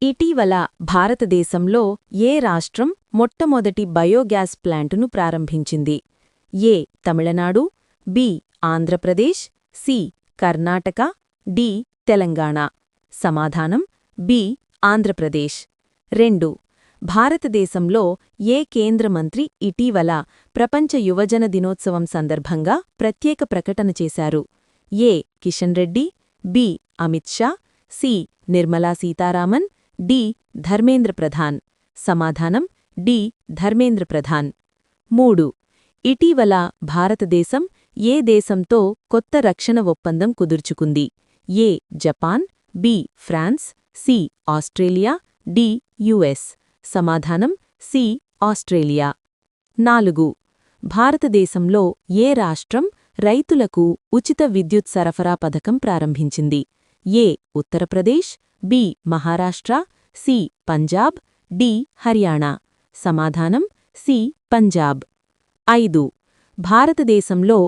ఇటీవల భారతదేశంలో ఏ రాష్ట్రం మొట్టమొదటి బయోగ్యాస్ ప్లాంటును ప్రారంభించింది? A. Tamil Nadu, B. Andhra Pradesh, C. Karnataka, D. Telangana. సమాధానం బి. ఆంధ్రప్రదేశ్. 2. భారతదేశంలో ఏ కేంద్ర మంత్రి ఇటీవల ప్రపంచ యువజన దినోత్సవం సందర్భంగా ప్రత్యేక ప్రకటన చేశారు? A. Kishan Reddy, B. Amit Shah, C. Nirmala Sitharaman, D. Dharmendra Pradhan. సమాధానం డి. ధర్మేంద్ర ప్రధాన్. 3. ఇటీవల భారతదేశం ఏ దేశంతో కొత్త రక్షణ ఒప్పందం కుదుర్చుకుంది? A. Japan, B. France, C. Australia, D. US. సమాధానం సి. ఆస్ట్రేలియా. 4. భారతదేశంలో ఏ రాష్ట్రం రైతులకు ఉచిత విద్యుత్ సరఫరా పథకం ప్రారంభించింది? A. Uttar Pradesh, B. Maharashtra, C. Punjab, D. Haryana. సమాధానం సి. పంజాబ్. 5. భారతదేశంలో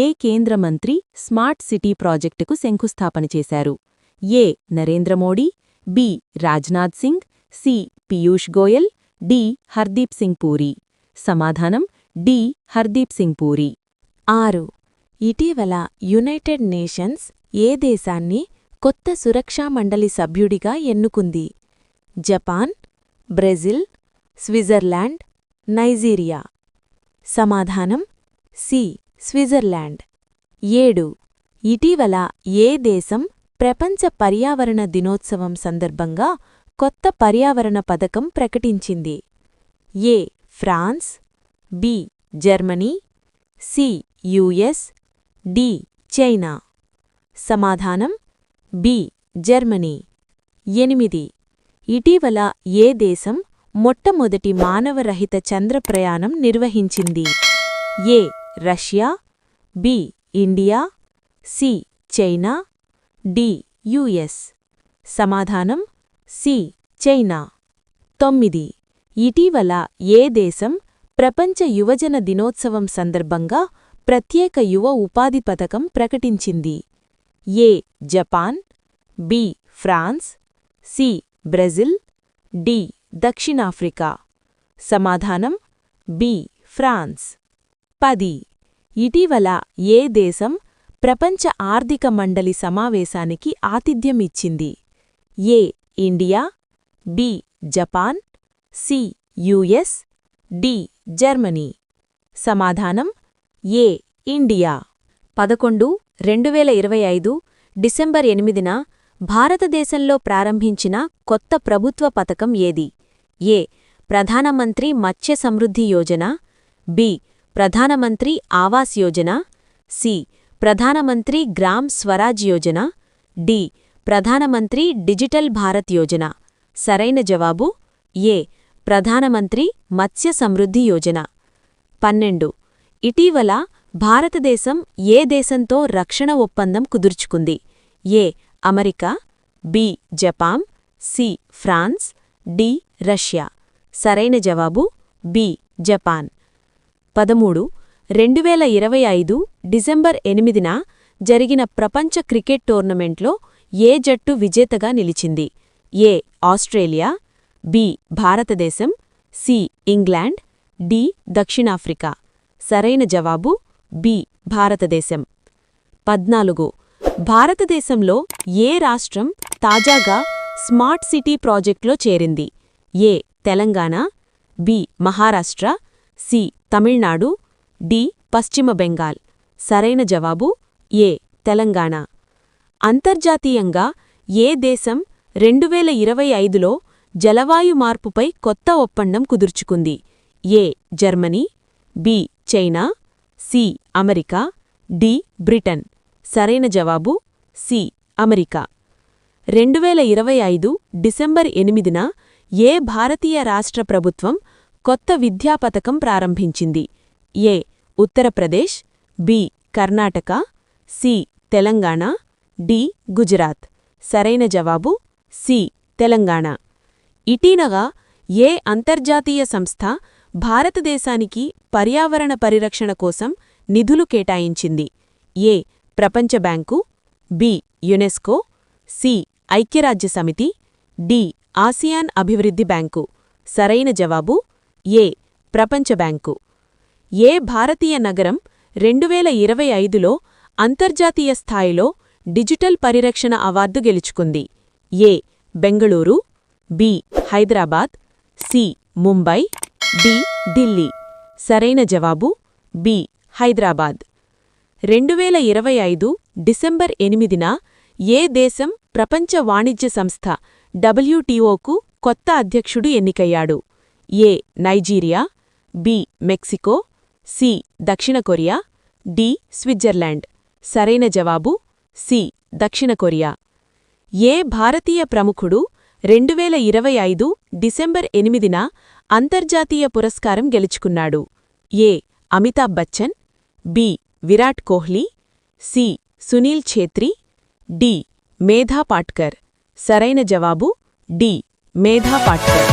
ఏ కేంద్ర మంత్రి స్మార్ట్ సిటీ ప్రాజెక్టుకు శంకుస్థాపన చేశారు? A. Narendra Modi, B. Rajnath Singh, C. Piyush Goyal, D. Hardeep Singh Puri. సమాధానం డి. హర్దీప్ సింగ్ పూరి. 6. ఇటీవల యునైటెడ్ నేషన్స్ ఏ దేశాన్ని కొత్త సురక్షా మండలి సభ్యుడిగా ఎన్నుకుంది? Japan, Brazil, Switzerland, Nigeria. సమాధానం సి. స్విట్జర్లాండ్. 7. ఇటీవల ఏ దేశం ప్రపంచ పర్యావరణ దినోత్సవం సందర్భంగా కొత్త పర్యావరణ పథకం ప్రకటించింది? A. France, B. Germany, C. US, D. China. సమాధానం బి. జర్మనీ. 8. ఇటీవల ఏ దేశం మొట్టమొదటి మానవరహిత చంద్రప్రయాణం నిర్వహించింది? A. Russia, B. India, C. China, D. US. సమాధానం సి. చైనా. 9. ఇటీవల ఏ దేశం ప్రపంచ యువజన దినోత్సవం సందర్భంగా ప్రత్యేక యువ ఉపాధి పథకం ప్రకటించింది? A. Japan, B. France, C. Brazil, D. దక్షిణాఫ్రికా. సమాధానం బి. ఫ్రాన్స్. 10. ఇటీవల ఏ దేశం ప్రపంచ ఆర్థిక మండలి సమావేశానికి ఆతిథ్యం ఇచ్చింది? A. India, B. Japan, C. US, D. Germany. సమాధానం ఏ. ఇండియా. 11. 2025 డిసెంబర్ 8న భారతదేశంలో ప్రారంభించిన కొత్త ప్రభుత్వ పథకం ఏది? ఏ. ప్రధానమంత్రి మత్స్య సమృద్ధి యోజన, బి. ప్రధానమంత్రి ఆవాస్ యోజన, సి. ప్రధానమంత్రి గ్రామ్ స్వరాజ్ యోజన, డి. ప్రధానమంత్రి డిజిటల్ భారత్ యోజన. సరైన జవాబు ఏ. ప్రధానమంత్రి మత్స్య సమృద్ధి యోజన. 12. ఇటీవల భారతదేశం ఏ దేశంతో రక్షణ ఒప్పందం కుదుర్చుకుంది? A. America, B. Japan, C. France, D. Russia. సరైన జవాబు బి. జపాన్. 13. 2025 డిసెంబర్ 8న జరిగిన ప్రపంచ క్రికెట్ టోర్నమెంట్లో ఏ జట్టు విజేతగా నిలిచింది? ఏ. Australia, B. భారతదేశం, సి. England, D. దక్షిణాఫ్రికా. సరైన జవాబు బి. భారతదేశం. 14. భారతదేశంలో ఏ రాష్ట్రం తాజాగా స్మార్ట్ సిటీ ప్రాజెక్టులో చేరింది? A. Telangana, B. Maharashtra, C. Tamil Nadu, D. పశ్చిమ బెంగాల్. సరైన జవాబు ఏ. తెలంగాణ. అంతర్జాతీయంగా ఏ దేశం 2025లో జలవాయు మార్పుపై కొత్త ఒప్పందం కుదుర్చుకుంది? A. Germany, B. China, C. America, D. Britain. సరైన జవాబు సి. అమెరికా. 2025 డిసెంబర్ 8న ఏ భారతీయ రాష్ట్ర ప్రభుత్వం కొత్త విద్యా పథకం ప్రారంభించింది? A. Uttar Pradesh, B. Karnataka, C. Telangana, D. Gujarat. సరైన జవాబు సి. తెలంగాణ. ఇటీనగా ఏ అంతర్జాతీయ సంస్థ భారతదేశానికి పర్యావరణ పరిరక్షణ కోసం నిధులు కేటాయించింది? ఏ. ప్రపంచ బ్యాంకు, బి. UNESCO, C. ఐక్యరాజ్యసమితి, డి. ఆసియాన్ అభివృద్ధి బ్యాంకు. సరైన జవాబు ఏ ప్రపంచ బ్యాంకు. ఏ భారతీయ నగరం 2025లో అంతర్జాతీయ స్థాయిలో డిజిటల్ పరిరక్షణ అవార్డు గెలుచుకుంది? A Bengaluru, B Hyderabad, C Mumbai, D Delhi. సరైన జవాబు బి హైదరాబాద్. 2025 డిసెంబర్ 8న ఏ దేశం ప్రపంచ వాణిజ్య సంస్థ WTOకు కొత్త అధ్యక్షుడు ఎన్నికయ్యాడు? A Nigeria, B Mexico, C దక్షిణ కొరియా, డి స్విట్జర్లాండ్. సరైన జవాబు సి దక్షిణ కొరియా. ఏ భారతీయ ప్రముఖుడు 2025 డిసెంబర్ 8న అంతర్జాతీయ పురస్కారం గెలుచుకున్నాడు? A Amitabh Bachchan, B Virat Kohli, C Sunil Chhetri, D Medha Patkar. సరైన జవాబు డి మేధా పాట్కర్.